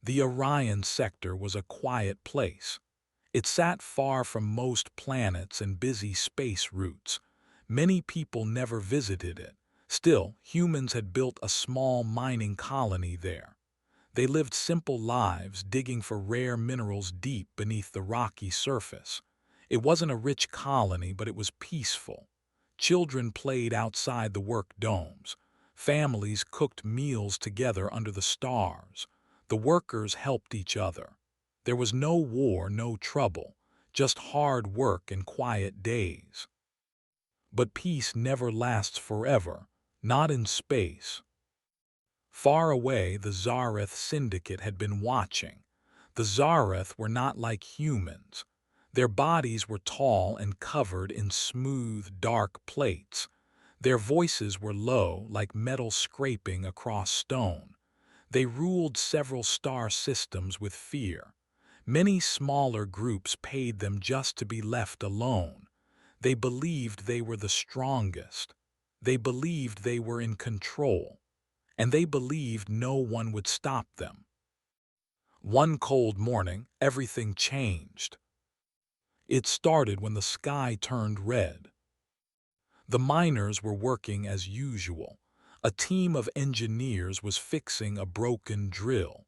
The Orion sector was a quiet place. It sat far from most planets and busy space routes. Many people never visited it. Still, humans had built a small mining colony there. They lived simple lives, digging for rare minerals deep beneath the rocky surface. It wasn't a rich colony, but it was peaceful. Children played outside the work domes. Families cooked meals together under the stars. The workers helped each other. There was no war, no trouble, just hard work and quiet days. But peace never lasts forever, not in space. Far away, the Zareth Syndicate had been watching. The Zareth were not like humans. Their bodies were tall and covered in smooth, dark plates. Their voices were low, like metal scraping across stone. They ruled several star systems with fear. Many smaller groups paid them just to be left alone. They believed they were the strongest. They believed they were in control. And they believed no one would stop them. One cold morning, everything changed. It started when the sky turned red. The miners were working as usual. A team of engineers was fixing a broken drill.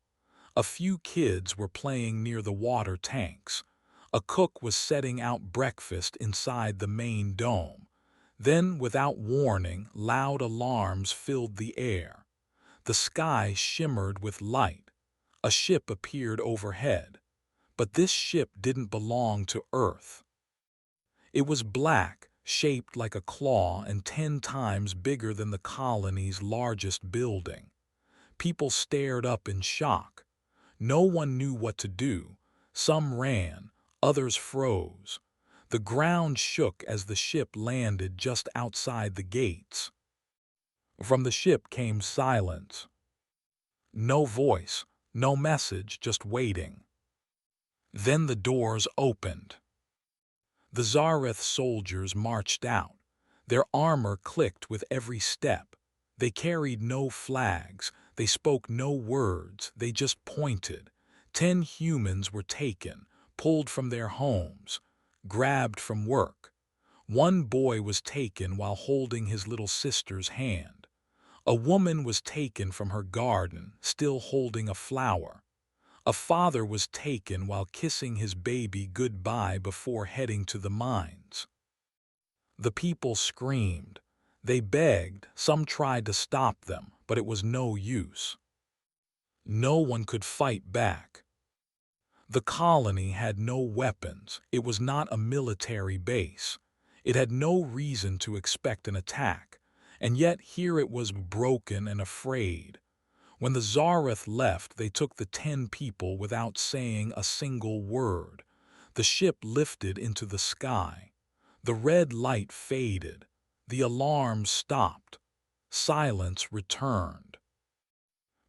A few kids were playing near the water tanks. A cook was setting out breakfast inside the main dome. Then, without warning, loud alarms filled the air. The sky shimmered with light. A ship appeared overhead. But this ship didn't belong to Earth. It was black, shaped like a claw and 10 times bigger than the colony's largest building. People stared up in shock. No one knew what to do. Some ran, others froze. The ground shook as the ship landed just outside the gates. From the ship came silence. No voice, no message, just waiting. Then the doors opened. The Zareth soldiers marched out. Their armor clicked with every step. They carried no flags. They spoke no words. They just pointed. 10 humans were taken, pulled from their homes, grabbed from work. One boy was taken while holding his little sister's hand. A woman was taken from her garden, still holding a flower. A father was taken while kissing his baby goodbye before heading to the mines. The people screamed. They begged. Some tried to stop them, but it was no use. No one could fight back. The colony had no weapons. It was not a military base. It had no reason to expect an attack. And yet here it was, broken and afraid. When the Zareth left, they took the 10 people without saying a single word. The ship lifted into the sky. The red light faded. The alarms stopped. Silence returned.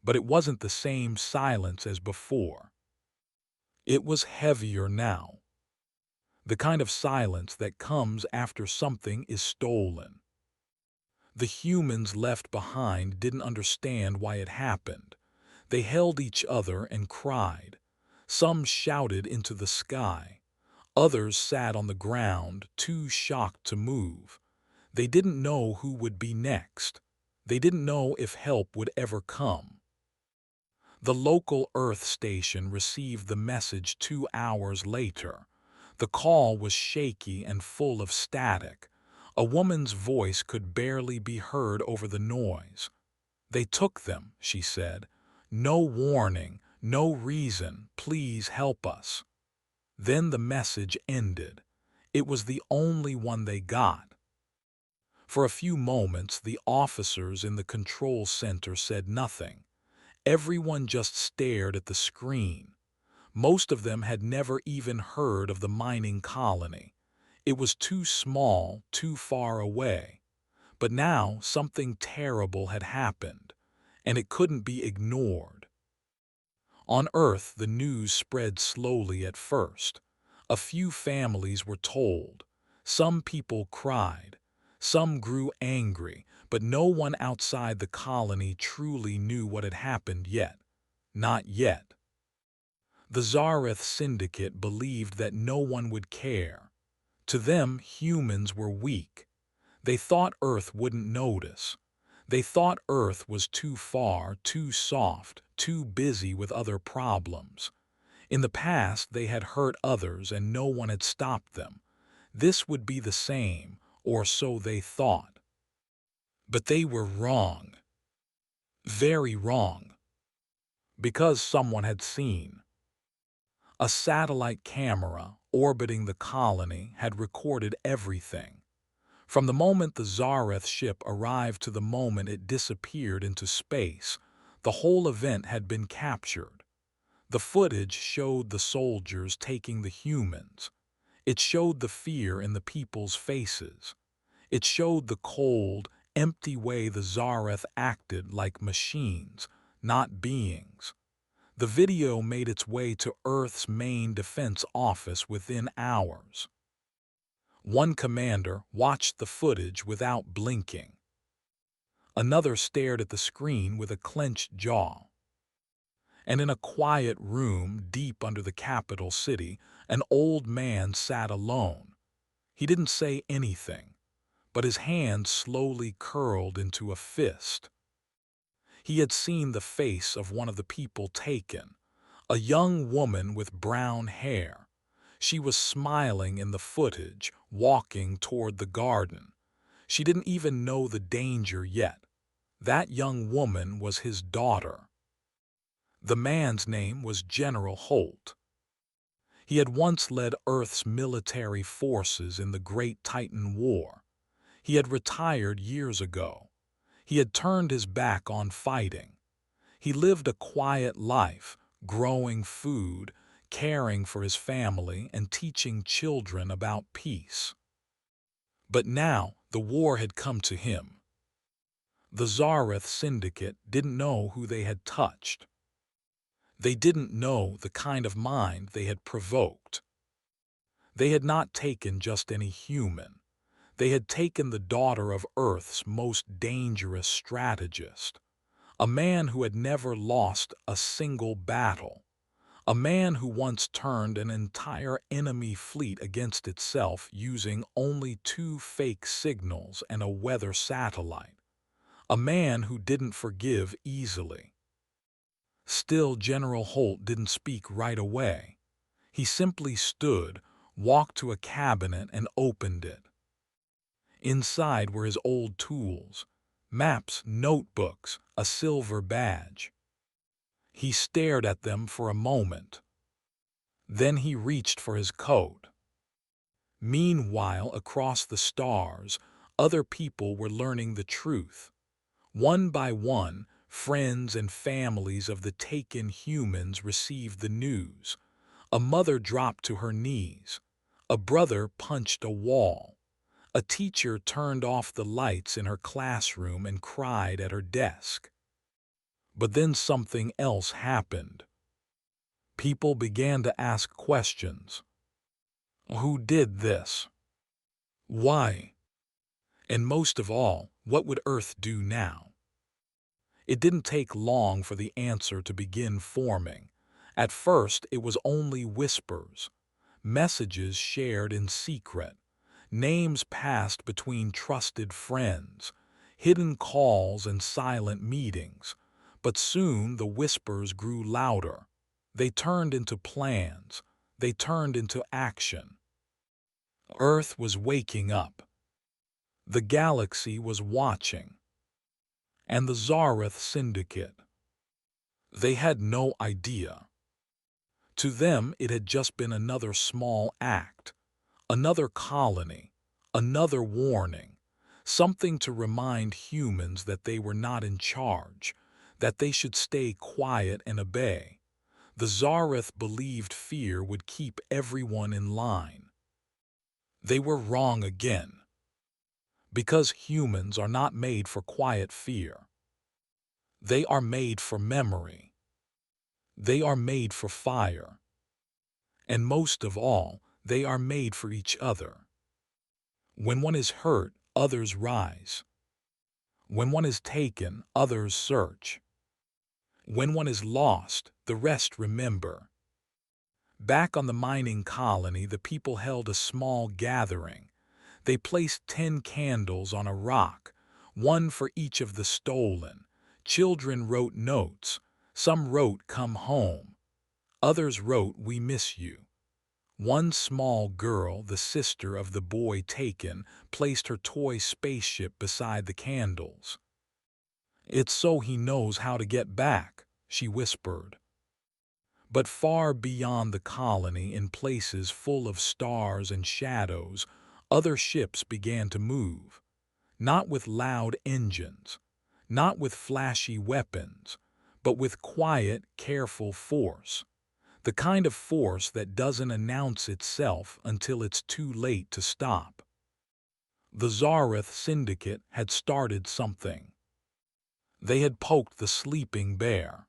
But it wasn't the same silence as before. It was heavier now. The kind of silence that comes after something is stolen. The humans left behind didn't understand why it happened. They held each other and cried. Some shouted into the sky. Others sat on the ground, too shocked to move. They didn't know who would be next. They didn't know if help would ever come. The local Earth station received the message 2 hours later. The call was shaky and full of static. A woman's voice could barely be heard over the noise. "They took them," she said. "No warning, no reason. Please help us." Then the message ended. It was the only one they got. For a few moments, the officers in the control center said nothing. Everyone just stared at the screen. Most of them had never even heard of the mining colony. It was too small, too far away. But now something terrible had happened, and it couldn't be ignored. On Earth, the news spread slowly at first. A few families were told. Some people cried. Some grew angry, but no one outside the colony truly knew what had happened yet. Not yet. The Zareth Syndicate believed that no one would care. To them, humans were weak. They thought Earth wouldn't notice. They thought Earth was too far, too soft, too busy with other problems. In the past, they had hurt others and no one had stopped them. This would be the same, or so they thought. But they were wrong. Very wrong. Because someone had seen. A satellite camera orbiting the colony had recorded everything. From the moment the Zareth ship arrived to the moment it disappeared into space, the whole event had been captured. The footage showed the soldiers taking the humans. It showed the fear in the people's faces. It showed the cold, empty way the Zareth acted like machines, not beings. The video made its way to Earth's main defense office within hours. One commander watched the footage without blinking. Another stared at the screen with a clenched jaw. And in a quiet room deep under the capital city, an old man sat alone. He didn't say anything, but his hand slowly curled into a fist. He had seen the face of one of the people taken, a young woman with brown hair. She was smiling in the footage, walking toward the garden. She didn't even know the danger yet. That young woman was his daughter. The man's name was General Holt. He had once led Earth's military forces in the Great Titan War. He had retired years ago. He had turned his back on fighting. He lived a quiet life, growing food, caring for his family, and teaching children about peace. But now the war had come to him. The Zareth Syndicate didn't know who they had touched. They didn't know the kind of mind they had provoked. They had not taken just any human. They had taken the daughter of Earth's most dangerous strategist, a man who had never lost a single battle, a man who once turned an entire enemy fleet against itself using only 2 fake signals and a weather satellite, a man who didn't forgive easily. Still, General Holt didn't speak right away. He simply stood, walked to a cabinet and opened it. Inside were his old tools, maps, notebooks, a silver badge. He stared at them for a moment. Then he reached for his coat. Meanwhile, across the stars, other people were learning the truth. One by one, friends and families of the taken humans received the news. A mother dropped to her knees. A brother punched a wall. A teacher turned off the lights in her classroom and cried at her desk. But then something else happened. People began to ask questions. Who did this? Why? And most of all, what would Earth do now? It didn't take long for the answer to begin forming. At first, it was only whispers, messages shared in secret, names passed between trusted friends, hidden calls and silent meetings. But soon the whispers grew louder. They turned into plans. They turned into action. Earth was waking up. The galaxy was watching. And the Zareth Syndicate. They had no idea. To them, it had just been another small act, another colony, another warning, something to remind humans that they were not in charge, that they should stay quiet and obey. The Zareth believed fear would keep everyone in line. They were wrong again. Because humans are not made for quiet fear. They are made for memory. They are made for fire. And most of all, they are made for each other. When one is hurt, others rise. When one is taken, others search. When one is lost, the rest remember. Back on the mining colony, the people held a small gathering. They placed 10 candles on a rock, one for each of the stolen. Children wrote notes. Some wrote, "Come home." Others wrote, "We miss you." One small girl, the sister of the boy taken, placed her toy spaceship beside the candles. "It's so he knows how to get back," she whispered. But far beyond the colony, in places full of stars and shadows, other ships began to move. Not with loud engines, not with flashy weapons, but with quiet, careful force. The kind of force that doesn't announce itself until it's too late to stop. The Zareth Syndicate had started something. They had poked the sleeping bear.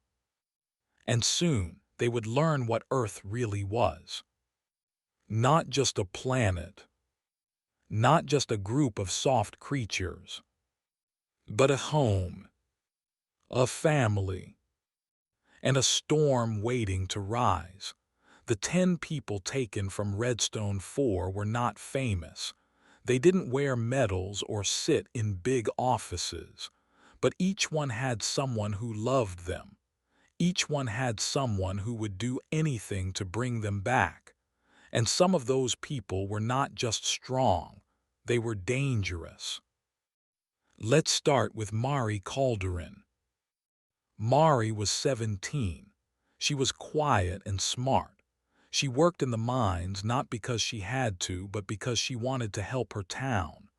And soon they would learn what Earth really was. Not just a planet, not just a group of soft creatures, but a home, a family, and a storm waiting to rise. The 10 people taken from Redstone 4 were not famous. They didn't wear medals or sit in big offices, but each one had someone who loved them. Each one had someone who would do anything to bring them back. And some of those people were not just strong, they were dangerous. Let's start with Mari Calderin. Mari was 17. She was quiet and smart. She worked in the mines not because she had to, but because she wanted to help her town.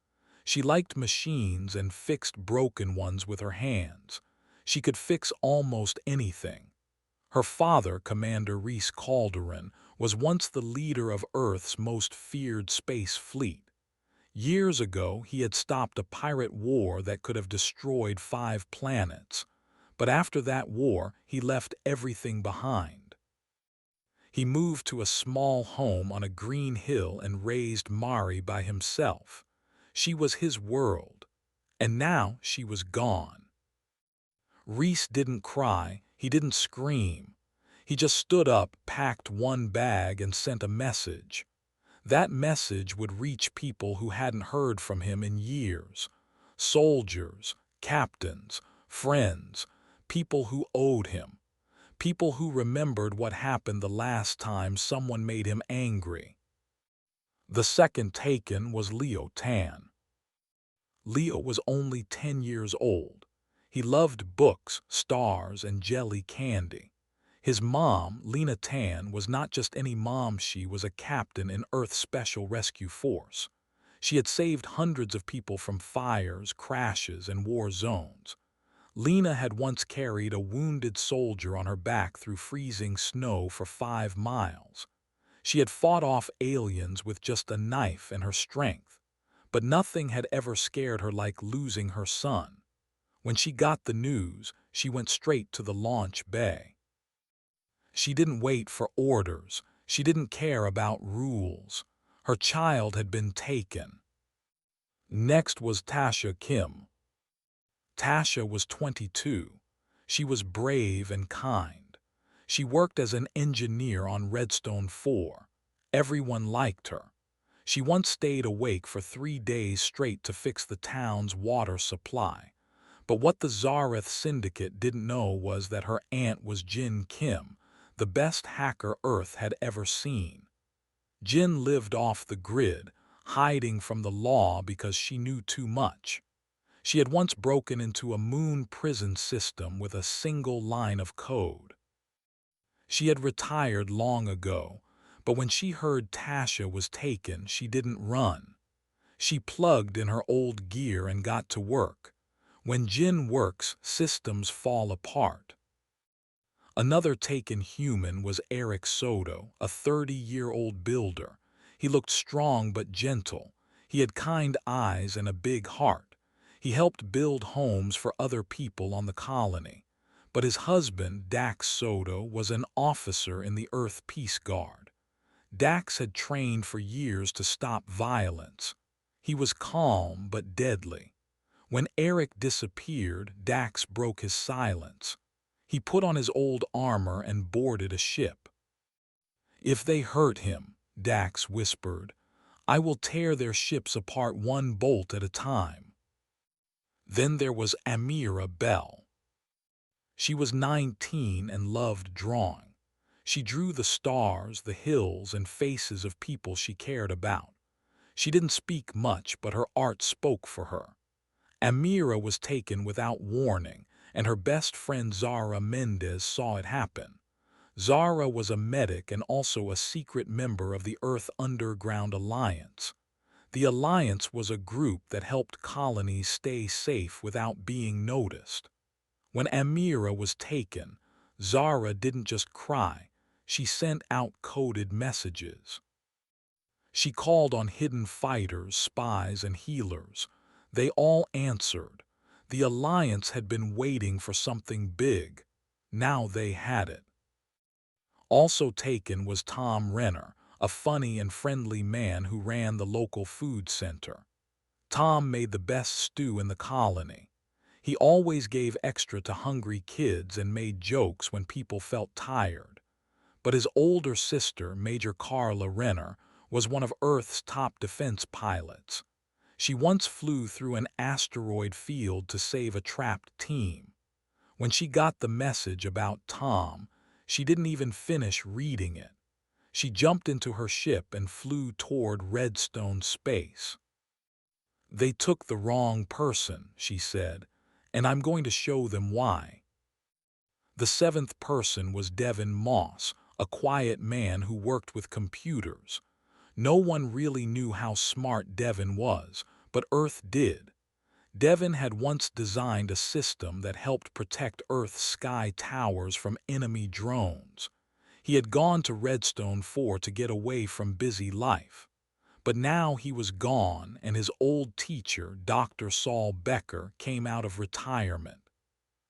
She liked machines and fixed broken ones with her hands. She could fix almost anything. Her father, Commander Reese Calderin, was once the leader of Earth's most feared space fleet. Years ago, he had stopped a pirate war that could have destroyed 5 planets. But after that war, he left everything behind. He moved to a small home on a green hill and raised Mari by himself. She was his world, and now she was gone. Reese didn't cry, he didn't scream. He just stood up, packed one bag, and sent a message. That message would reach people who hadn't heard from him in years. Soldiers, captains, friends, people who owed him. People who remembered what happened the last time someone made him angry. The second taken was Leo Tan. Leo was only 10 years old. He loved books, stars, and jelly candy. His mom, Lena Tan, was not just any mom, she was a captain in Earth's Special Rescue Force. She had saved hundreds of people from fires, crashes, and war zones. Lena had once carried a wounded soldier on her back through freezing snow for 5 miles. She had fought off aliens with just a knife and her strength. But nothing had ever scared her like losing her son. When she got the news, she went straight to the launch bay. She didn't wait for orders. She didn't care about rules. Her child had been taken. Next was Tasha Kim. Tasha was 22. She was brave and kind. She worked as an engineer on Redstone 4. Everyone liked her. She once stayed awake for 3 days straight to fix the town's water supply. But what the Zareth Syndicate didn't know was that her aunt was Jin Kim, the best hacker Earth had ever seen. Jin lived off the grid, hiding from the law because she knew too much. She had once broken into a moon prison system with a single line of code. She had retired long ago, but when she heard Tasha was taken, she didn't run. She plugged in her old gear and got to work. When Jin works, systems fall apart. Another taken human was Eric Soto, a 30-year-old builder. He looked strong but gentle. He had kind eyes and a big heart. He helped build homes for other people on the colony. But his husband, Dax Soto, was an officer in the Earth Peace Guard. Dax had trained for years to stop violence. He was calm but deadly. When Eric disappeared, Dax broke his silence. He put on his old armor and boarded a ship. If they hurt him, Dax whispered, I will tear their ships apart one bolt at a time. Then there was Amira Bell. She was 19 and loved drawing. She drew the stars, the hills, and faces of people she cared about. She didn't speak much, but her art spoke for her. Amira was taken without warning, and her best friend Zara Mendez saw it happen. Zara was a medic and also a secret member of the Earth Underground Alliance. The Alliance was a group that helped colonies stay safe without being noticed. When Amira was taken, Zara didn't just cry, she sent out coded messages. She called on hidden fighters, spies, and healers. They all answered. The Alliance had been waiting for something big. Now they had it. Also taken was Tom Renner, a funny and friendly man who ran the local food center. Tom made the best stew in the colony. He always gave extra to hungry kids and made jokes when people felt tired. But his older sister, Major Carla Renner, was one of Earth's top defense pilots. She once flew through an asteroid field to save a trapped team. When she got the message about Tom, she didn't even finish reading it. She jumped into her ship and flew toward Redstone space. They took the wrong person, she said, and I'm going to show them why. The seventh person was Devin Moss, a quiet man who worked with computers. No one really knew how smart Devin was, but Earth did. Devin had once designed a system that helped protect Earth's sky towers from enemy drones. He had gone to Redstone 4 to get away from busy life. But now he was gone, and his old teacher, Dr. Saul Becker, came out of retirement.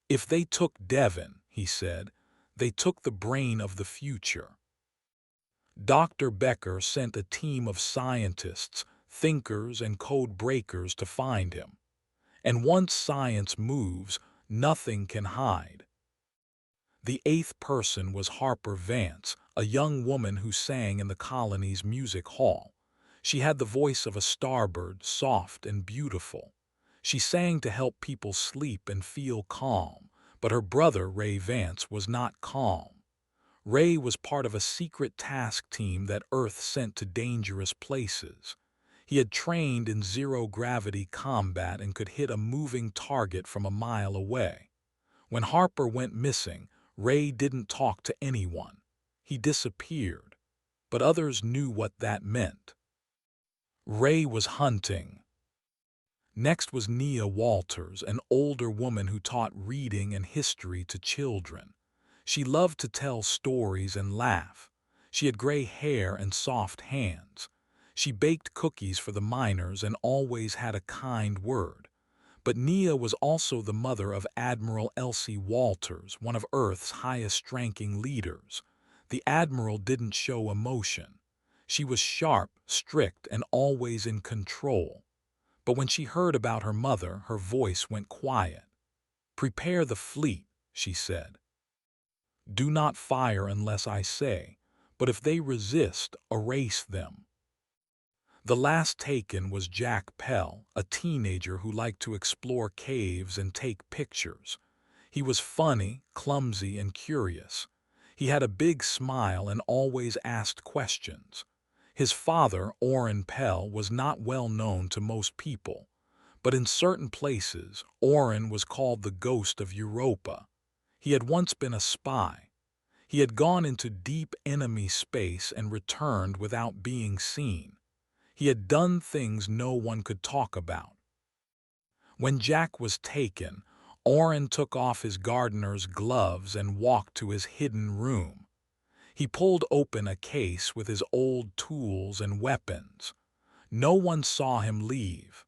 If they took Devin, he said, they took the brain of the future. Dr. Becker sent a team of scientists, thinkers, and code breakers to find him. And once science moves, nothing can hide. The eighth person was Harper Vance, a young woman who sang in the colony's music hall. She had the voice of a starbird, soft and beautiful. She sang to help people sleep and feel calm, but her brother, Ray Vance, was not calm. Ray was part of a secret task team that Earth sent to dangerous places. He had trained in zero-gravity combat and could hit a moving target from a mile away. When Harper went missing, Ray didn't talk to anyone. He disappeared, but others knew what that meant. Ray was hunting. Next was Nia Walters, an older woman who taught reading and history to children. She loved to tell stories and laugh. She had gray hair and soft hands. She baked cookies for the miners and always had a kind word. But Nia was also the mother of Admiral Elsie Walters, one of Earth's highest-ranking leaders. The Admiral didn't show emotion. She was sharp, strict, and always in control. But when she heard about her mother, her voice went quiet. "Prepare the fleet," she said. "Do not fire unless I say, but if they resist, erase them." The last taken was Jack Pell, a teenager who liked to explore caves and take pictures. He was funny, clumsy, and curious. He had a big smile and always asked questions. His father, Orrin Pell, was not well known to most people, but in certain places, Orrin was called the ghost of Europa. He had once been a spy. He had gone into deep enemy space and returned without being seen. He had done things no one could talk about. When Jack was taken, Orrin took off his gardener's gloves and walked to his hidden room. He pulled open a case with his old tools and weapons. No one saw him leave.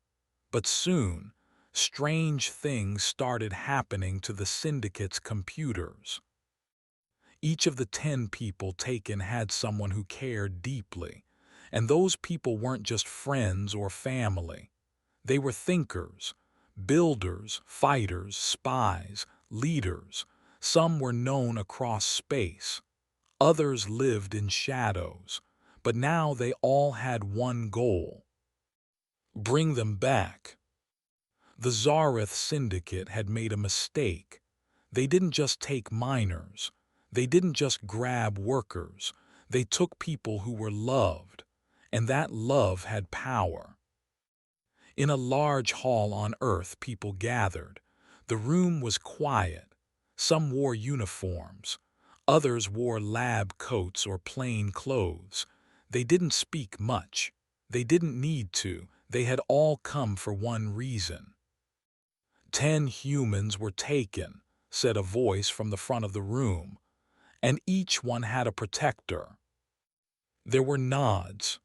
But soon, strange things started happening to the Syndicate's computers. Each of the 10 people taken had someone who cared deeply, and those people weren't just friends or family. They were thinkers, builders, fighters, spies, leaders. Some were known across space. Others lived in shadows, but now they all had one goal: bring them back. The Zareth Syndicate had made a mistake. They didn't just take miners. They didn't just grab workers. They took people who were loved, and that love had power. In a large hall on Earth, people gathered. The room was quiet. Some wore uniforms. Others wore lab coats or plain clothes. They didn't speak much. They didn't need to. They had all come for one reason. 10 humans were taken, said a voice from the front of the room, and each one had a protector. There were nods.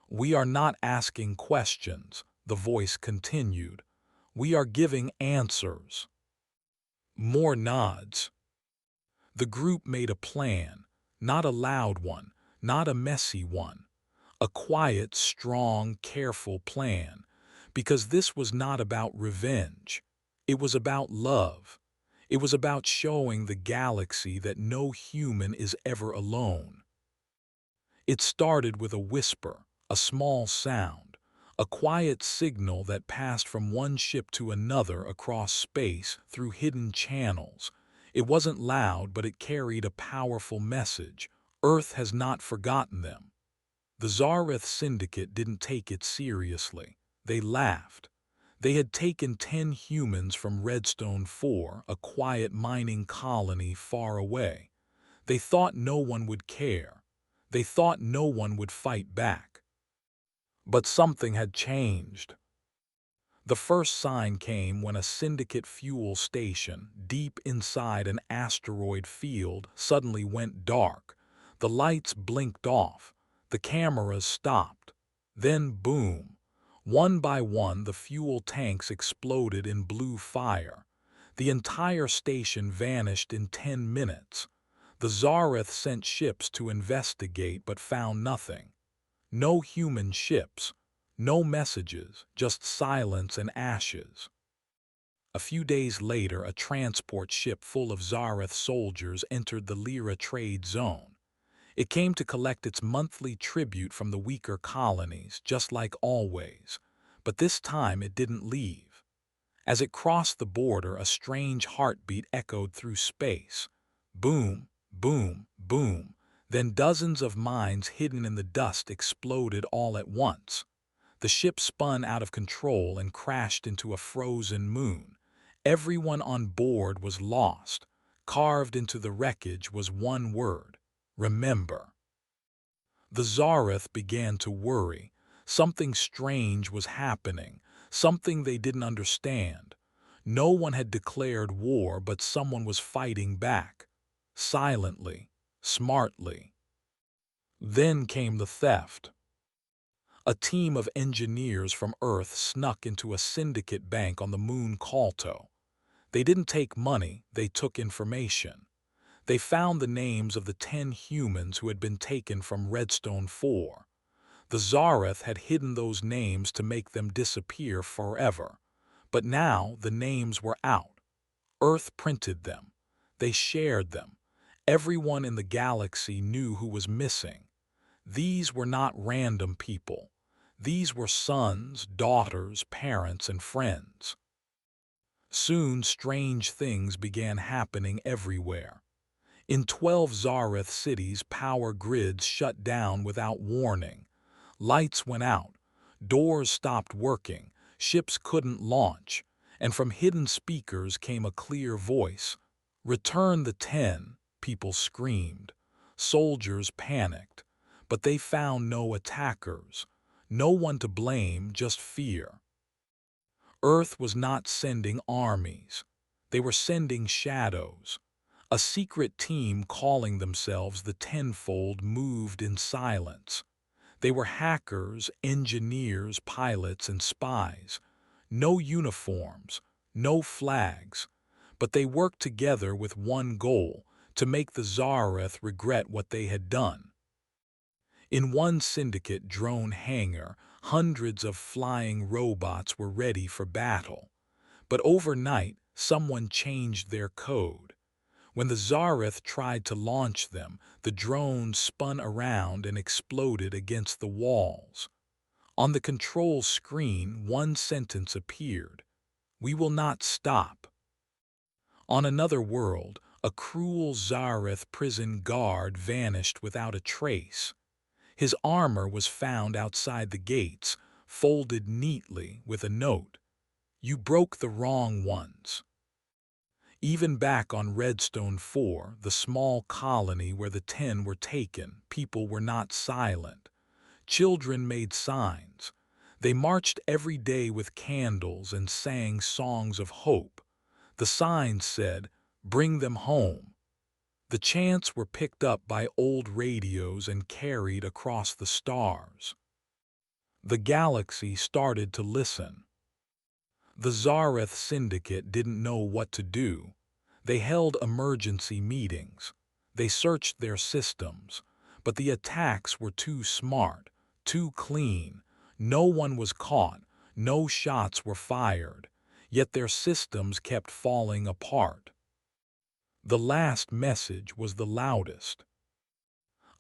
We are not asking questions, the voice continued. We are giving answers. More nods. The group made a plan, not a loud one, not a messy one. A quiet, strong, careful plan, because this was not about revenge. It was about love. It was about showing the galaxy that no human is ever alone. It started with a whisper, a small sound, a quiet signal that passed from one ship to another across space through hidden channels. It wasn't loud, but it carried a powerful message. Earth has not forgotten them. The Zareth Syndicate didn't take it seriously. They laughed. They had taken 10 humans from Redstone 4, a quiet mining colony far away. They thought no one would care. They thought no one would fight back. But something had changed. The first sign came when a Syndicate fuel station, deep inside an asteroid field, suddenly went dark. The lights blinked off. The cameras stopped. Then, boom! One by one, the fuel tanks exploded in blue fire. The entire station vanished in 10 minutes. The Zareth sent ships to investigate but found nothing. No human ships, no messages, just silence and ashes. A few days later, a transport ship full of Zareth soldiers entered the Lyra trade zone. It came to collect its monthly tribute from the weaker colonies, just like always. But this time it didn't leave. As it crossed the border, a strange heartbeat echoed through space. Boom, boom, boom. Then dozens of mines hidden in the dust exploded all at once. The ship spun out of control and crashed into a frozen moon. Everyone on board was lost. Carved into the wreckage was one word: remember. The Zareth began to worry. Something strange was happening, something they didn't understand. No one had declared war, but someone was fighting back. Silently, smartly. Then came the theft. A team of engineers from Earth snuck into a syndicate bank on the moon Kalto. They didn't take money, they took information. They found the names of the 10 humans who had been taken from Redstone 4. The Zareth had hidden those names to make them disappear forever. But now the names were out. Earth printed them. They shared them. Everyone in the galaxy knew who was missing. These were not random people. These were sons, daughters, parents, and friends. Soon strange things began happening everywhere. In 12 Zareth cities, power grids shut down without warning. Lights went out, doors stopped working, ships couldn't launch, and from hidden speakers came a clear voice. "Return the 10, people screamed. Soldiers panicked, but they found no attackers. No one to blame, just fear. Earth was not sending armies. They were sending shadows. A secret team calling themselves the Tenfold moved in silence. They were hackers, engineers, pilots, and spies. No uniforms, no flags, but they worked together with one goal: to make the Zareth regret what they had done. In one syndicate drone hangar, hundreds of flying robots were ready for battle. But overnight, someone changed their code. When the Zareth tried to launch them, the drones spun around and exploded against the walls. On the control screen, one sentence appeared: "We will not stop." On another world, a cruel Zareth prison guard vanished without a trace. His armor was found outside the gates, folded neatly with a note: "You broke the wrong ones." Even back on Redstone 4, the small colony where the 10 were taken, people were not silent. Children made signs. They marched every day with candles and sang songs of hope. The signs said, "Bring them home." The chants were picked up by old radios and carried across the stars. The galaxy started to listen. The Zareth Syndicate didn't know what to do. They held emergency meetings. They searched their systems, but the attacks were too smart, too clean. No one was caught, no shots were fired, yet their systems kept falling apart. The last message was the loudest.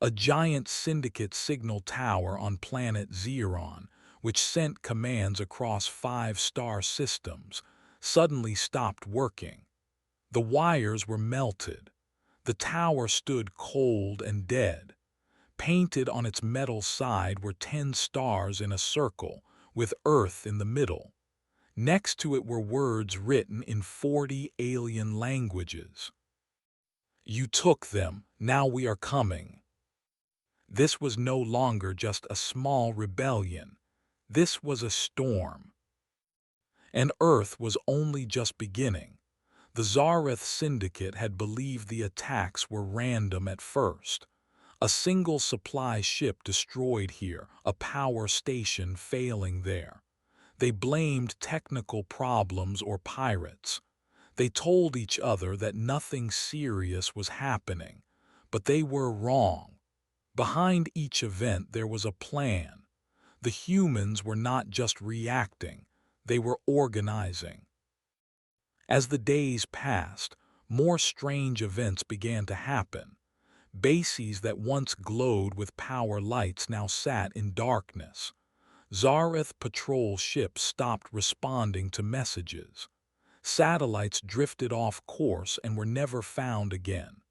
A giant syndicate signal tower on planet Xeron, which sent commands across 5-star systems, suddenly stopped working. The wires were melted. The tower stood cold and dead. Painted on its metal side were 10 stars in a circle, with Earth in the middle. Next to it were words written in 40 alien languages. "You took them, now we are coming." This was no longer just a small rebellion. This was a storm. And Earth was only just beginning. The Zareth Syndicate had believed the attacks were random at first. A single supply ship destroyed here, a power station failing there. They blamed technical problems or pirates. They told each other that nothing serious was happening, but they were wrong. Behind each event there was a plan. The humans were not just reacting, they were organizing. As the days passed, more strange events began to happen. Bases that once glowed with power lights now sat in darkness. Zareth patrol ships stopped responding to messages. Satellites drifted off course and were never found again.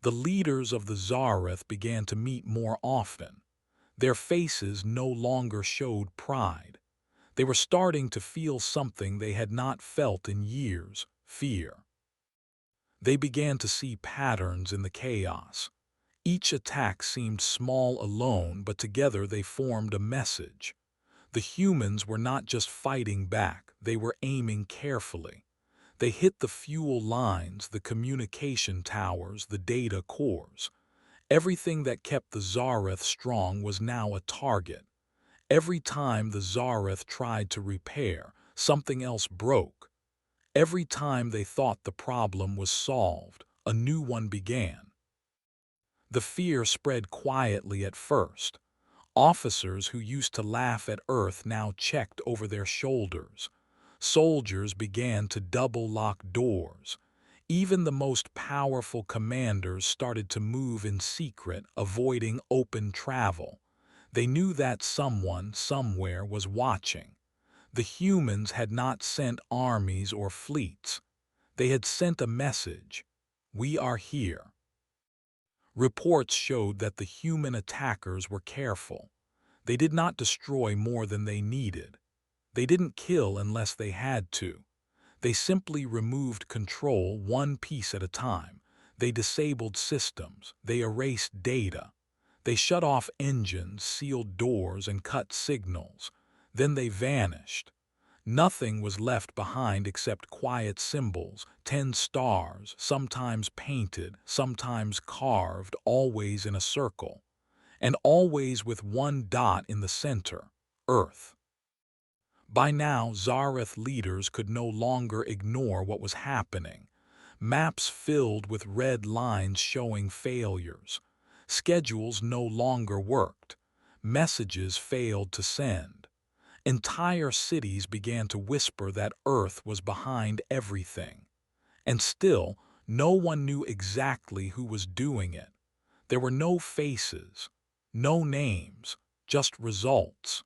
The leaders of the Zareth began to meet more often. Their faces no longer showed pride. They were starting to feel something they had not felt in years: fear. They began to see patterns in the chaos. Each attack seemed small alone, but together they formed a message. The humans were not just fighting back, they were aiming carefully. They hit the fuel lines, the communication towers, the data cores. Everything that kept the Zareth strong was now a target. Every time the Zareth tried to repair, something else broke. Every time they thought the problem was solved, a new one began. The fear spread quietly at first. Officers who used to laugh at Earth now checked over their shoulders. Soldiers began to double-lock doors. Even the most powerful commanders started to move in secret, avoiding open travel. They knew that someone, somewhere, was watching. The humans had not sent armies or fleets. They had sent a message: "We are here." Reports showed that the human attackers were careful. They did not destroy more than they needed. They didn't kill unless they had to. They simply removed control one piece at a time. They disabled systems. They erased data. They shut off engines, sealed doors, and cut signals. Then they vanished. Nothing was left behind except quiet symbols, 10 stars, sometimes painted, sometimes carved, always in a circle, and always with one dot in the center: Earth. By now, Zareth leaders could no longer ignore what was happening. Maps filled with red lines showing failures. Schedules no longer worked. Messages failed to send. Entire cities began to whisper that Earth was behind everything. And still, No one knew exactly who was doing it. There were no faces, no names, just results.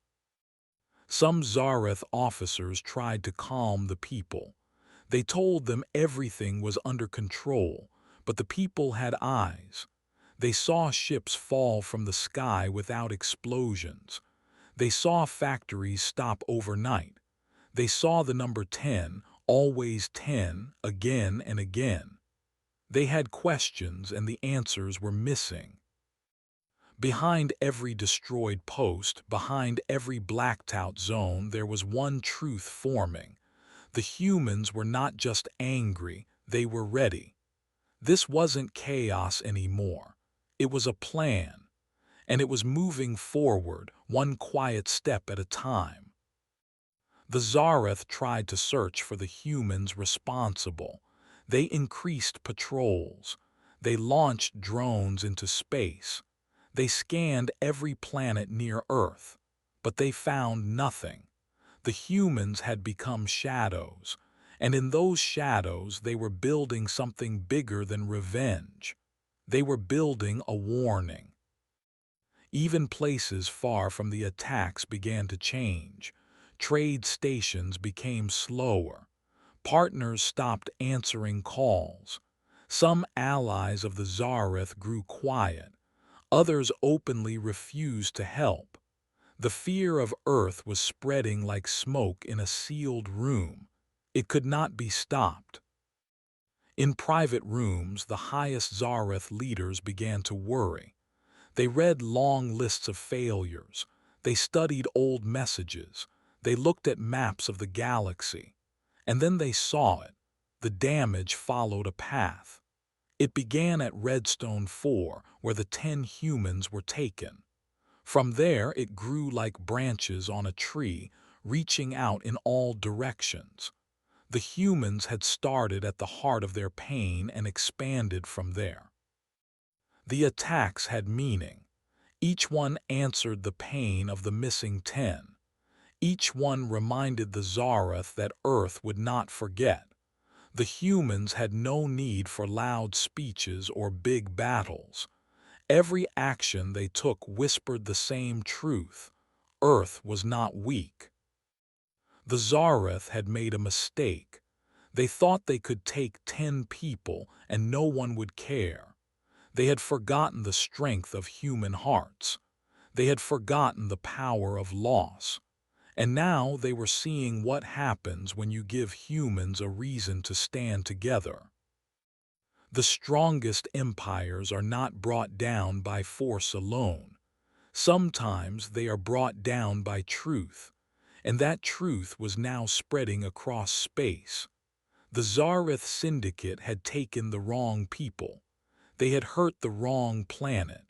Some Zareth officers tried to calm the people. They told them everything was under control, but the people had eyes. They saw ships fall from the sky without explosions. They saw factories stop overnight. They saw the number 10, always 10, again and again. They had questions and the answers were missing. Behind every destroyed post, behind every blacked-out zone, there was one truth forming. The humans were not just angry, they were ready. This wasn't chaos anymore. It was a plan, and it was moving forward, one quiet step at a time. The Zareth tried to search for the humans responsible. They increased patrols. They launched drones into space. They scanned every planet near Earth, but they found nothing. The humans had become shadows, and in those shadows they were building something bigger than revenge. They were building a warning. Even places far from the attacks began to change. Trade stations became slower. Partners stopped answering calls. Some allies of the Zareth grew quiet. Others openly refused to help. The fear of Earth was spreading like smoke in a sealed room. It could not be stopped. In private rooms, the highest Zareth leaders began to worry. They read long lists of failures. They studied old messages. They looked at maps of the galaxy. And then they saw it. The damage followed a path. It began at Redstone 4, where the 10 humans were taken. From there, it grew like branches on a tree, reaching out in all directions. The humans had started at the heart of their pain and expanded from there. The attacks had meaning. Each one answered the pain of the missing 10. Each one reminded the Zareth that Earth would not forget. The humans had no need for loud speeches or big battles. Every action they took whispered the same truth. Earth was not weak. The Zareth had made a mistake. They thought they could take 10 people and no one would care. They had forgotten the strength of human hearts. They had forgotten the power of loss. And now they were seeing what happens when you give humans a reason to stand together. The strongest empires are not brought down by force alone. Sometimes they are brought down by truth, and that truth was now spreading across space. The Zareth Syndicate had taken the wrong people. They had hurt the wrong planet.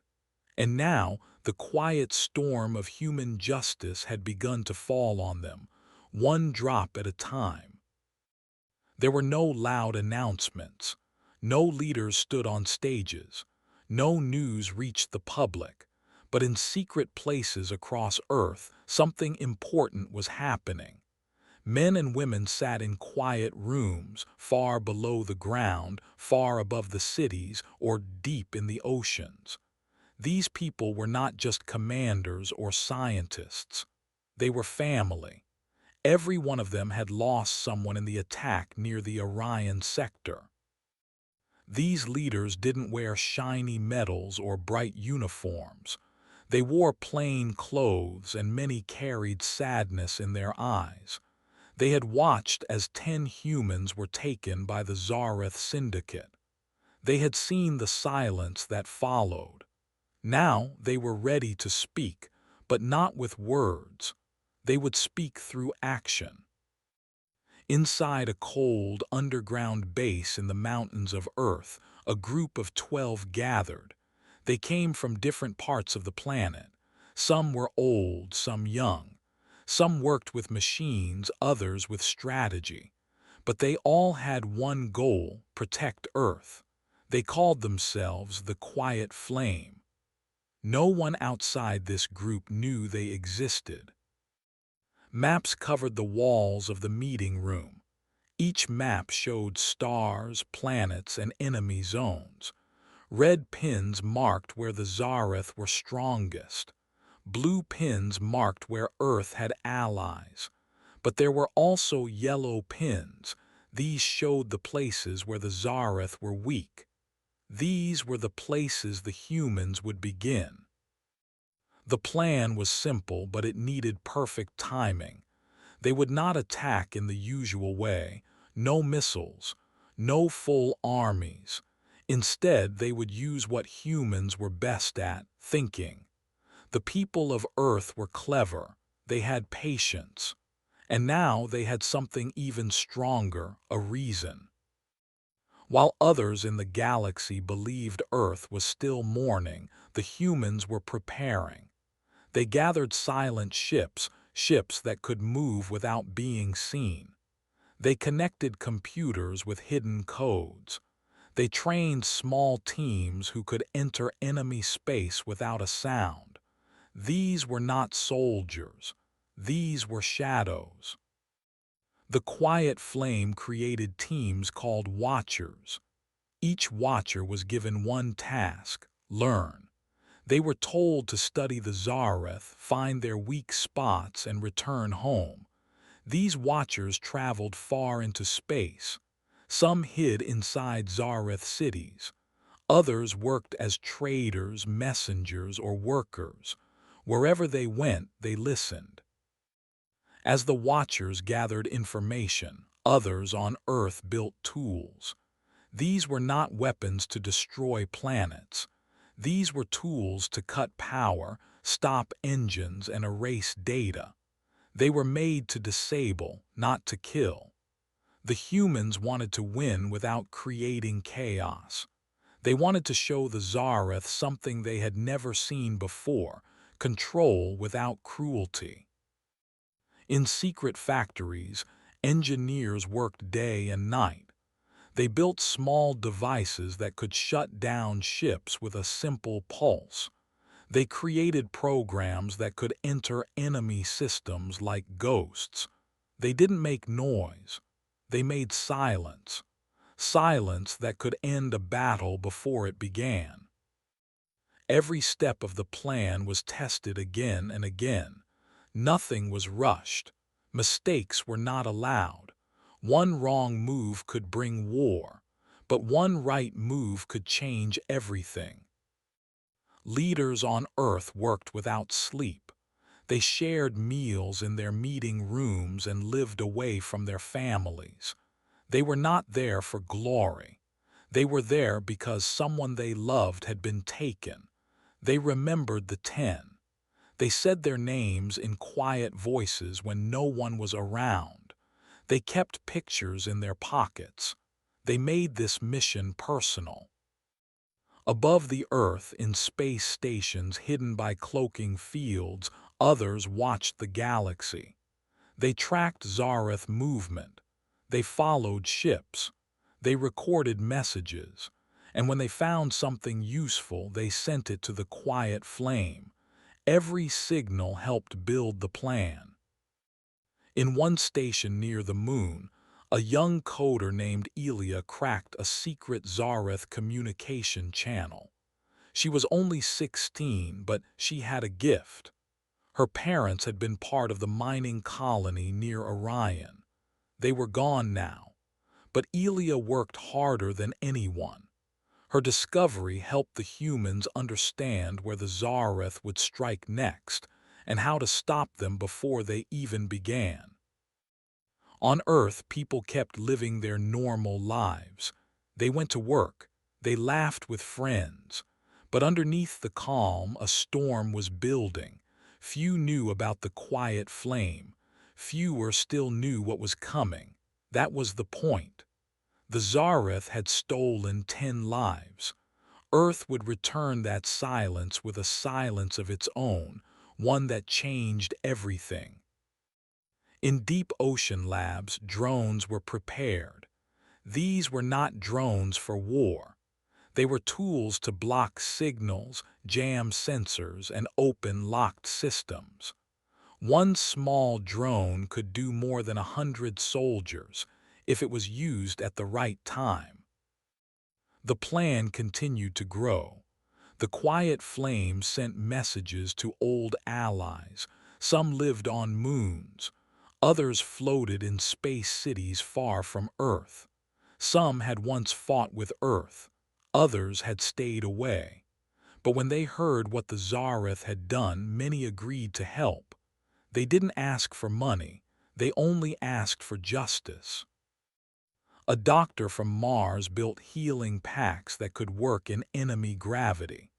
And now the quiet storm of human justice had begun to fall on them, one drop at a time. There were no loud announcements. No leaders stood on stages. No news reached the public. But in secret places across Earth, something important was happening. Men and women sat in quiet rooms, far below the ground, far above the cities, or deep in the oceans. These people were not just commanders or scientists. They were family. Every one of them had lost someone in the attack near the Orion sector. These leaders didn't wear shiny medals or bright uniforms. They wore plain clothes and many carried sadness in their eyes. They had watched as 10 humans were taken by the Zareth Syndicate. They had seen the silence that followed. Now they were ready to speak, but not with words. They would speak through action. Inside a cold, underground base in the mountains of Earth, a group of 12 gathered. They came from different parts of the planet. Some were old, some young. Some worked with machines, others with strategy. But they all had one goal: protect Earth. They called themselves the Quiet Flame. No one outside this group knew they existed. Maps covered the walls of the meeting room. Each map showed stars, planets, and enemy zones. Red pins marked where the Zareth were strongest. Blue pins marked where Earth had allies. But there were also yellow pins. These showed the places where the Zareth were weak. These were the places the humans would begin. The plan was simple, but it needed perfect timing. They would not attack in the usual way, no missiles, no full armies. Instead, they would use what humans were best at, thinking. The people of Earth were clever, they had patience, and now they had something even stronger, a reason. While others in the galaxy believed Earth was still mourning, the humans were preparing. They gathered silent ships, ships that could move without being seen. They connected computers with hidden codes. They trained small teams who could enter enemy space without a sound. These were not soldiers. These were shadows. The quiet flame created teams called Watchers. Each Watcher was given one task: learn. They were told to study the Zareth, find their weak spots, and return home. These Watchers traveled far into space. Some hid inside Zareth cities. Others worked as traders, messengers, or workers. Wherever they went, they listened. As the Watchers gathered information, others on Earth built tools. These were not weapons to destroy planets. These were tools to cut power, stop engines, and erase data. They were made to disable, not to kill. The humans wanted to win without creating chaos. They wanted to show the Zareth something they had never seen before: control without cruelty. In secret factories, engineers worked day and night. They built small devices that could shut down ships with a simple pulse. They created programs that could enter enemy systems like ghosts. They didn't make noise. They made silence. Silence that could end a battle before it began. Every step of the plan was tested again and again. Nothing was rushed. Mistakes were not allowed. One wrong move could bring war, but one right move could change everything. Leaders on Earth worked without sleep. They shared meals in their meeting rooms and lived away from their families. They were not there for glory. They were there because someone they loved had been taken. They remembered the 10. They said their names in quiet voices when no one was around. They kept pictures in their pockets. They made this mission personal. Above the Earth, in space stations hidden by cloaking fields, others watched the galaxy. They tracked Zareth movement. They followed ships. They recorded messages. And when they found something useful, they sent it to the quiet flame. Every signal helped build the plan. In one station near the moon, a young coder named Elia cracked a secret Zareth communication channel. She was only 16, but she had a gift. Her parents had been part of the mining colony near Orion. They were gone now, but Elia worked harder than anyone. Her discovery helped the humans understand where the Zareth would strike next and how to stop them before they even began. On Earth, people kept living their normal lives. They went to work. They laughed with friends. But underneath the calm, a storm was building. Few knew about the quiet flame. Fewer still knew what was coming. That was the point. The Zareth had stolen 10 lives. Earth would return that silence with a silence of its own, one that changed everything. In deep ocean labs, drones were prepared. These were not drones for war. They were tools to block signals, jam sensors, and open locked systems. One small drone could do more than 100 soldiers. if it was used at the right time. The plan continued to grow. The quiet flame sent messages to old allies. Some lived on moons. Others floated in space cities far from Earth. Some had once fought with Earth. Others had stayed away. But when they heard what the Zareth had done, many agreed to help. They didn't ask for money. They only asked for justice. A doctor from Mars built healing packs that could work in enemy gravity.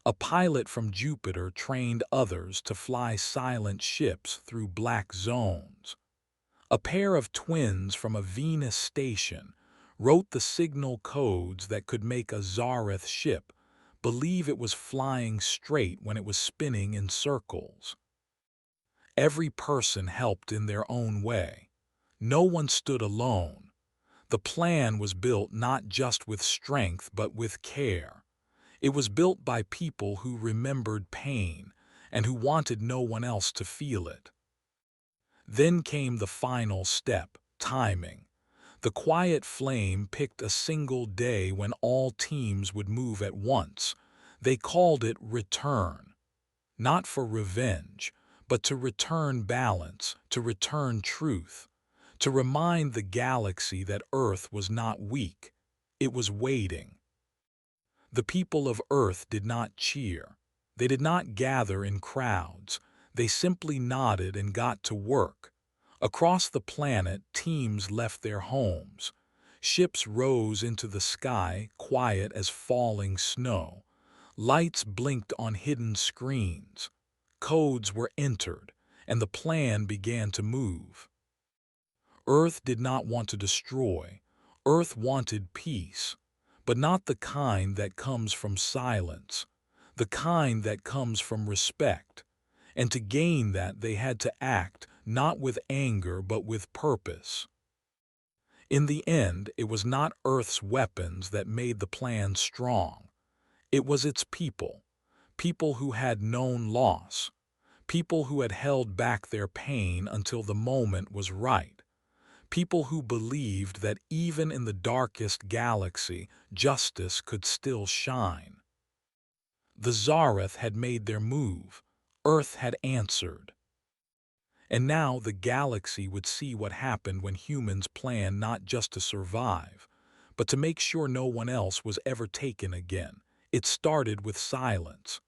A pilot from Jupiter trained others to fly silent ships through black zones. A pair of twins from a Venus station wrote the signal codes that could make a Zareth ship believe it was flying straight when it was spinning in circles. Every person helped in their own way. No one stood alone. The plan was built not just with strength but with care. It was built by people who remembered pain and who wanted no one else to feel it. Then came the final step, timing. The quiet flame picked a single day when all teams would move at once. They called it return. Not for revenge, but to return balance, to return truth, to remind the galaxy that Earth was not weak. It was waiting. The people of Earth did not cheer. They did not gather in crowds. They simply nodded and got to work. Across the planet, teams left their homes. Ships rose into the sky, quiet as falling snow. Lights blinked on hidden screens. Codes were entered, and the plan began to move. Earth did not want to destroy. Earth wanted peace, but not the kind that comes from silence, the kind that comes from respect. And to gain that, they had to act, not with anger but with purpose. In the end, it was not Earth's weapons that made the plan strong. It was its people, people who had known loss, people who had held back their pain until the moment was right, people who believed that even in the darkest galaxy, justice could still shine. The Zareth had made their move. Earth had answered. And now the galaxy would see what happened when humans planned not just to survive, but to make sure no one else was ever taken again. It started with silence.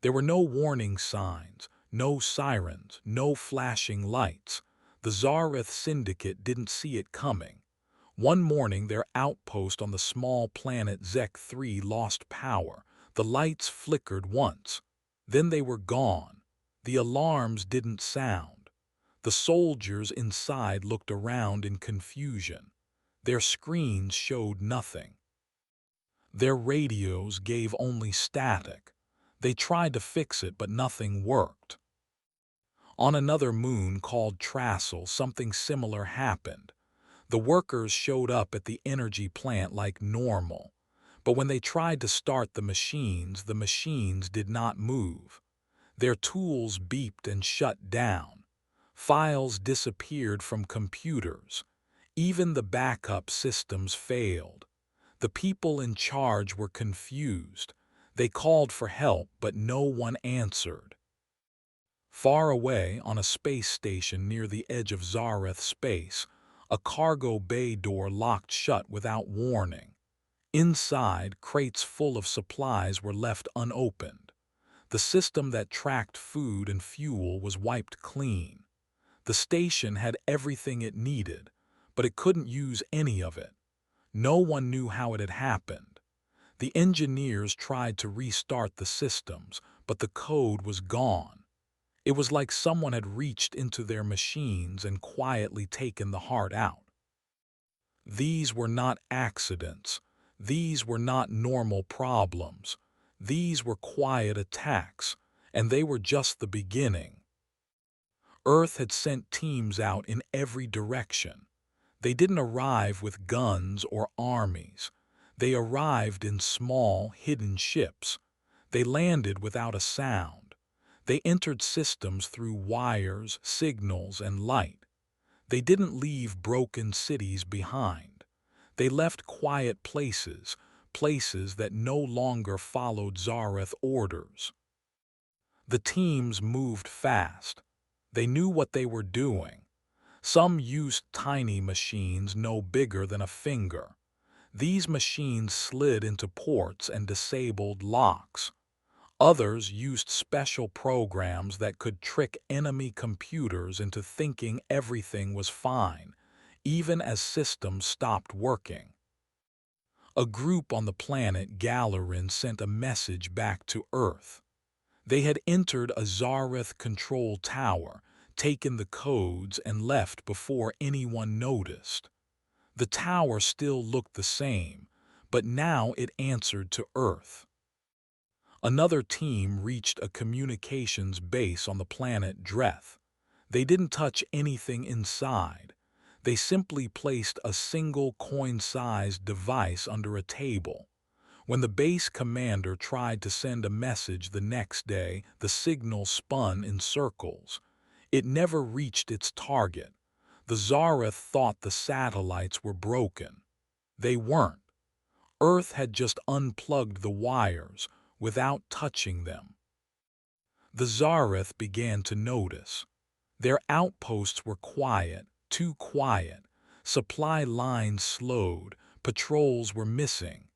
There were no warning signs, no sirens, no flashing lights. The Zareth Syndicate didn't see it coming. One morning, their outpost on the small planet Zek 3 lost power. The lights flickered once. Then they were gone. The alarms didn't sound. The soldiers inside looked around in confusion. Their screens showed nothing. Their radios gave only static. They tried to fix it, but nothing worked. On another moon called Trassel, something similar happened. The workers showed up at the energy plant like normal. But when they tried to start the machines did not move. Their tools beeped and shut down. Files disappeared from computers. Even the backup systems failed. The people in charge were confused. They called for help, but no one answered. Far away, on a space station near the edge of Zareth space, a cargo bay door locked shut without warning. Inside, crates full of supplies were left unopened. The system that tracked food and fuel was wiped clean. The station had everything it needed, but it couldn't use any of it. No one knew how it had happened. The engineers tried to restart the systems, but the code was gone. It was like someone had reached into their machines and quietly taken the heart out. These were not accidents. These were not normal problems. These were quiet attacks, and they were just the beginning. Earth had sent teams out in every direction. They didn't arrive with guns or armies. They arrived in small, hidden ships. They landed without a sound. They entered systems through wires, signals, and light. They didn't leave broken cities behind. They left quiet places, places that no longer followed Zareth orders. The teams moved fast. They knew what they were doing. Some used tiny machines no bigger than a finger. These machines slid into ports and disabled locks. Others used special programs that could trick enemy computers into thinking everything was fine, even as systems stopped working. A group on the planet Galarin sent a message back to Earth. They had entered a Zareth control tower, taken the codes, and left before anyone noticed. The tower still looked the same, but now it answered to Earth. Another team reached a communications base on the planet Dreth. They didn't touch anything inside. They simply placed a single coin-sized device under a table. When the base commander tried to send a message the next day, the signal spun in circles. It never reached its target. The Zareth thought the satellites were broken. They weren't. Earth had just unplugged the wires without touching them. The Zareth began to notice. Their outposts were quiet, too quiet. Supply lines slowed, patrols were missing.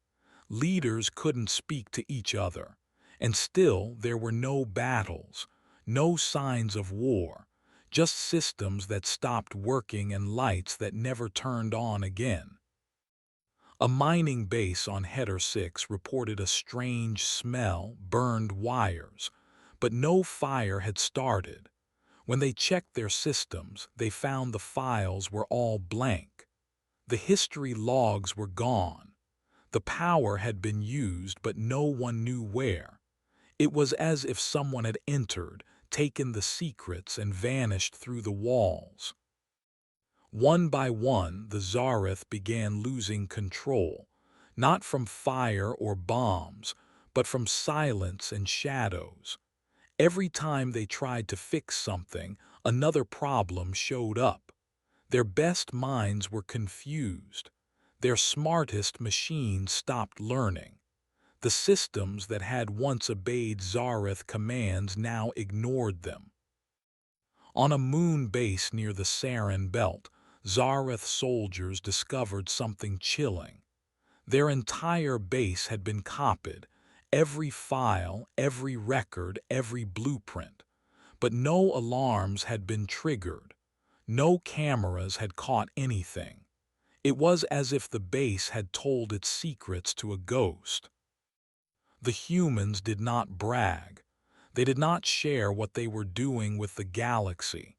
Leaders couldn't speak to each other. And still there were no battles, no signs of war, just systems that stopped working and lights that never turned on again. A mining base on Header 6 reported a strange smell, burned wires, but no fire had started. When they checked their systems, they found the files were all blank. The history logs were gone. The power had been used, but no one knew where. It was as if someone had entered, taken the secrets, and vanished through the walls. One by one, the Zareth began losing control, not from fire or bombs, but from silence and shadows. Every time they tried to fix something, another problem showed up. Their best minds were confused. Their smartest machines stopped learning. The systems that had once obeyed Zareth commands now ignored them. On a moon base near the Sarin Belt, Zareth soldiers discovered something chilling. Their entire base had been copied, every file, every record, every blueprint. But no alarms had been triggered. No cameras had caught anything. It was as if the base had told its secrets to a ghost. The humans did not brag. They did not share what they were doing with the galaxy.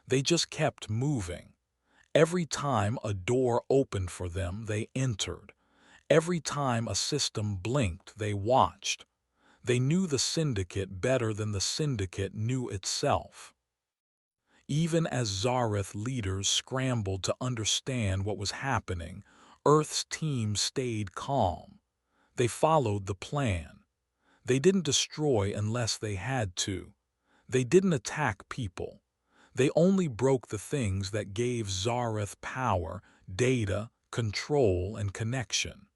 They just kept moving. Every time a door opened for them, they entered. Every time a system blinked, they watched. They knew the Syndicate better than the Syndicate knew itself. Even as Zareth leaders scrambled to understand what was happening, Earth's team stayed calm. They followed the plan. They didn't destroy unless they had to. They didn't attack people. They only broke the things that gave Zareth power, data, control, and connection.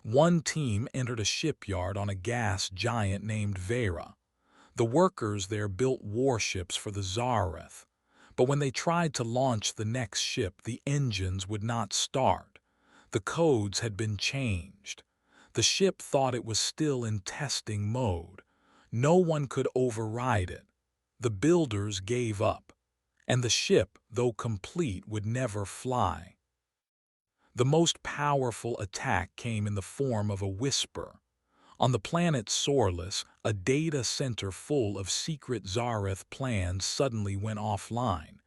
One team entered a shipyard on a gas giant named Vera. The workers there built warships for the Zareth. But when they tried to launch the next ship, the engines would not start. The codes had been changed. The ship thought it was still in testing mode. No one could override it. The builders gave up, and the ship, though complete, would never fly. The most powerful attack came in the form of a whisper. On the planet Sorlus, a data center full of secret Zareth plans suddenly went offline.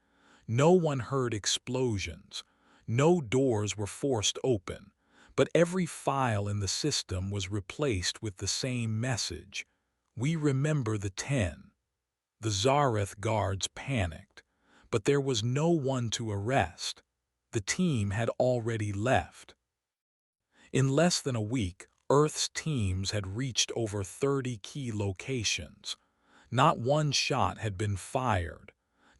No one heard explosions. No doors were forced open. But every file in the system was replaced with the same message. We remember the 10. The Zareth guards panicked, but there was no one to arrest. The team had already left. In less than a week, Earth's teams had reached over 30 key locations. Not one shot had been fired.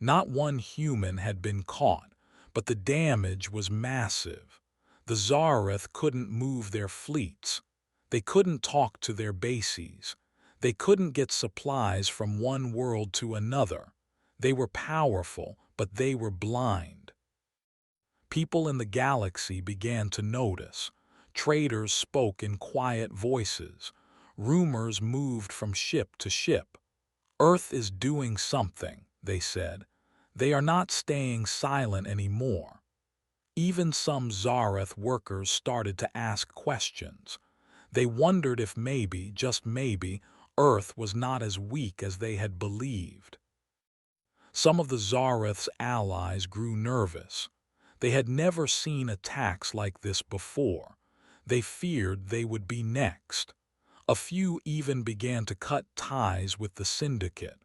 Not one human had been caught, but the damage was massive. The Zareth couldn't move their fleets. They couldn't talk to their bases. They couldn't get supplies from one world to another. They were powerful, but they were blind. People in the galaxy began to notice. Traders spoke in quiet voices. Rumors moved from ship to ship. Earth is doing something, they said. They are not staying silent anymore. Even some Zareth workers started to ask questions. They wondered if maybe, just maybe, Earth was not as weak as they had believed. Some of the Zareth's allies grew nervous. They had never seen attacks like this before. They feared they would be next. A few even began to cut ties with the Syndicate.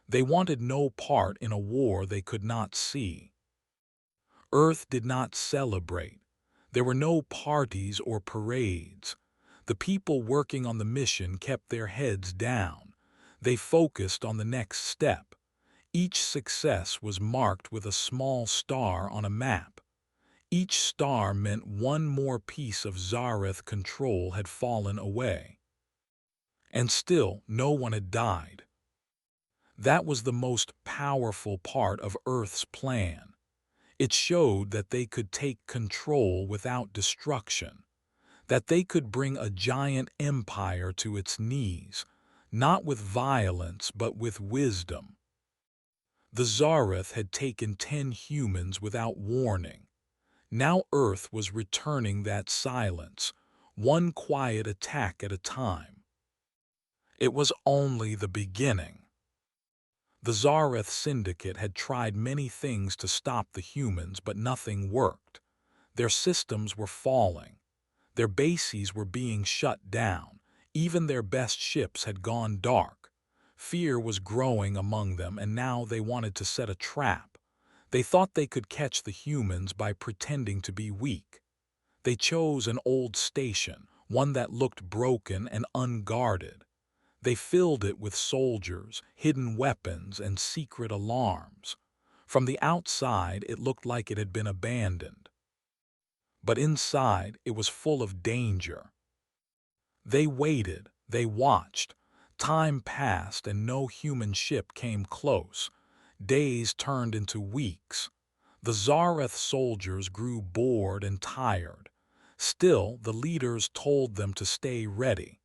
They wanted no part in a war they could not see. Earth did not celebrate. There were no parties or parades. The people working on the mission kept their heads down. They focused on the next step. Each success was marked with a small star on a map. Each star meant one more piece of Zareth control had fallen away. And still, no one had died. That was the most powerful part of Earth's plan. It showed that they could take control without destruction, that they could bring a giant empire to its knees, not with violence but with wisdom. The Zareth had taken 10 humans without warning. Now Earth was returning that silence, one quiet attack at a time. It was only the beginning. The Zareth Syndicate had tried many things to stop the humans, but nothing worked. Their systems were falling. Their bases were being shut down. Even their best ships had gone dark. Fear was growing among them, and now they wanted to set a trap. They thought they could catch the humans by pretending to be weak. They chose an old station, one that looked broken and unguarded. They filled it with soldiers, hidden weapons, and secret alarms. From the outside, it looked like it had been abandoned. But inside, it was full of danger. They waited, they watched. Time passed and no human ship came close. Days turned into weeks. The Zareth soldiers grew bored and tired. Still, the leaders told them to stay ready.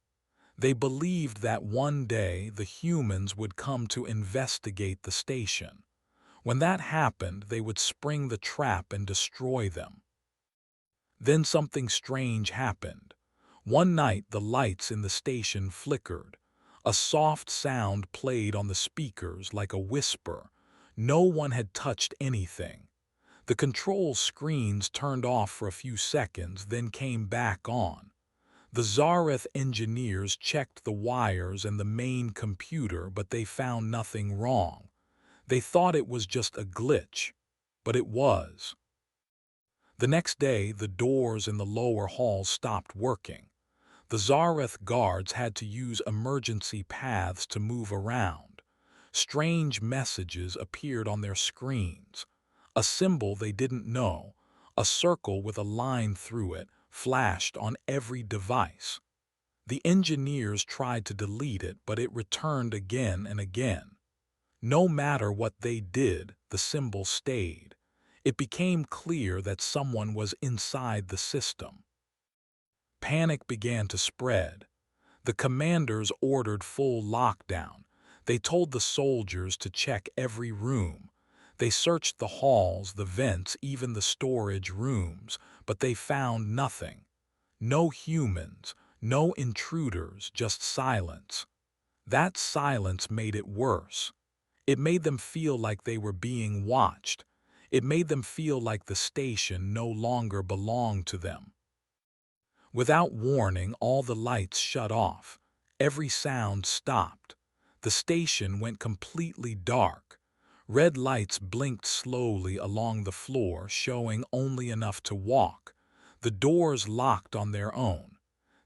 They believed that one day the humans would come to investigate the station. When that happened, they would spring the trap and destroy them. Then something strange happened. One night the lights in the station flickered. A soft sound played on the speakers like a whisper. No one had touched anything. The control screens turned off for a few seconds, then came back on. The Zareth engineers checked the wires and the main computer, but they found nothing wrong. They thought it was just a glitch, but it was. The next day, the doors in the lower hall stopped working. The Zareth guards had to use emergency paths to move around. Strange messages appeared on their screens. A symbol they didn't know, a circle with a line through it, flashed on every device. The engineers tried to delete it, but it returned again and again. No matter what they did, the symbol stayed. It became clear that someone was inside the system. Panic began to spread. The commanders ordered full lockdown. They told the soldiers to check every room. They searched the halls, the vents, even the storage rooms, but they found nothing. No humans, no intruders, just silence. That silence made it worse. It made them feel like they were being watched. It made them feel like the station no longer belonged to them. Without warning, all the lights shut off. Every sound stopped. The station went completely dark. Red lights blinked slowly along the floor, showing only enough to walk. The doors locked on their own.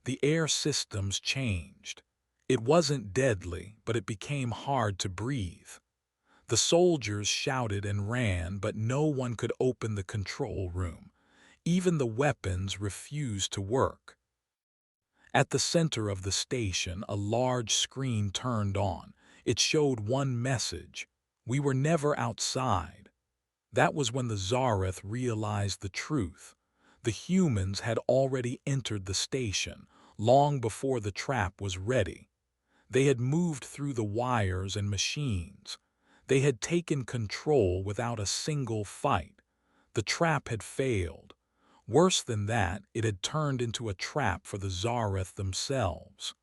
The air systems changed. It wasn't deadly, but it became hard to breathe. The soldiers shouted and ran, but no one could open the control room. Even the weapons refused to work. At the center of the station, a large screen turned on. It showed one message: "We were never outside." That was when the Zareth realized the truth. The humans had already entered the station, long before the trap was ready. They had moved through the wires and machines. They had taken control without a single fight. The trap had failed. Worse than that, it had turned into a trap for the Zareth themselves.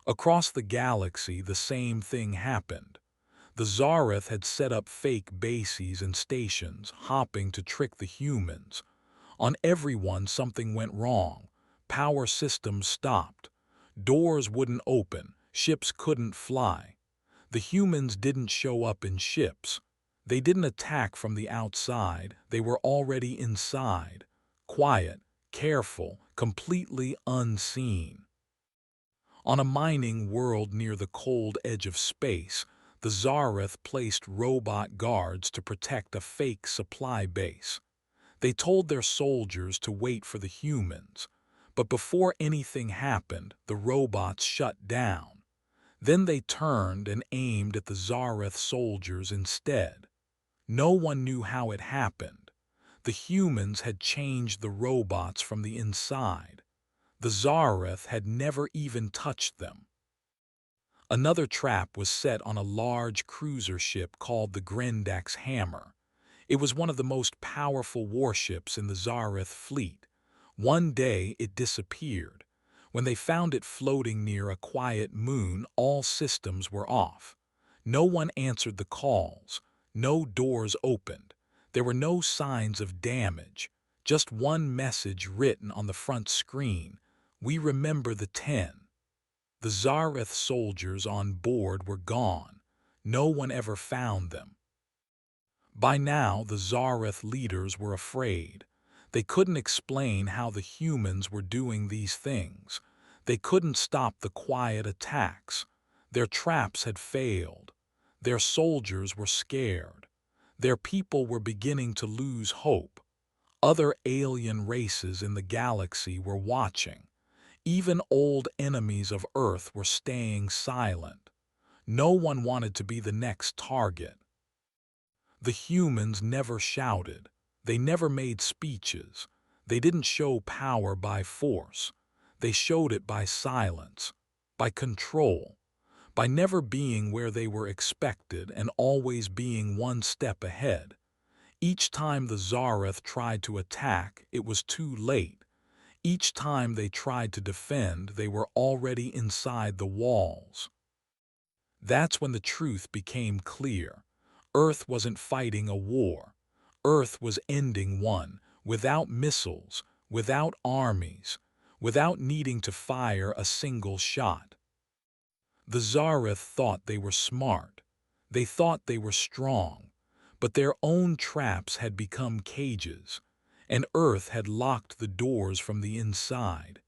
Across the galaxy, the same thing happened. The Zareth had set up fake bases and stations, hopping to trick the humans. On every one, something went wrong. Power systems stopped. Doors wouldn't open. Ships couldn't fly. The humans didn't show up in ships. They didn't attack from the outside. They were already inside. Quiet, careful, completely unseen. On a mining world near the cold edge of space, the Zareth placed robot guards to protect a fake supply base. They told their soldiers to wait for the humans, but before anything happened, the robots shut down. Then they turned and aimed at the Zareth soldiers instead. No one knew how it happened. The humans had changed the robots from the inside. The Zareth had never even touched them. Another trap was set on a large cruiser ship called the Grendax Hammer. It was one of the most powerful warships in the Zareth fleet. One day it disappeared. When they found it floating near a quiet moon, all systems were off. No one answered the calls. No doors opened. There were no signs of damage. Just one message written on the front screen: "We remember the 10." The Zareth soldiers on board were gone. No one ever found them. By now, the Zareth leaders were afraid. They couldn't explain how the humans were doing these things. They couldn't stop the quiet attacks. Their traps had failed. Their soldiers were scared. Their people were beginning to lose hope. Other alien races in the galaxy were watching. Even old enemies of Earth were staying silent. No one wanted to be the next target. The humans never shouted. They never made speeches. They didn't show power by force. They showed it by silence, by control, by never being where they were expected and always being one step ahead. Each time the Zareth tried to attack, it was too late. Each time they tried to defend, they were already inside the walls. That's when the truth became clear. Earth wasn't fighting a war. Earth was ending one, without missiles, without armies, without needing to fire a single shot. The Zareth thought they were smart. They thought they were strong. But their own traps had become cages, and Earth had locked the doors from the inside.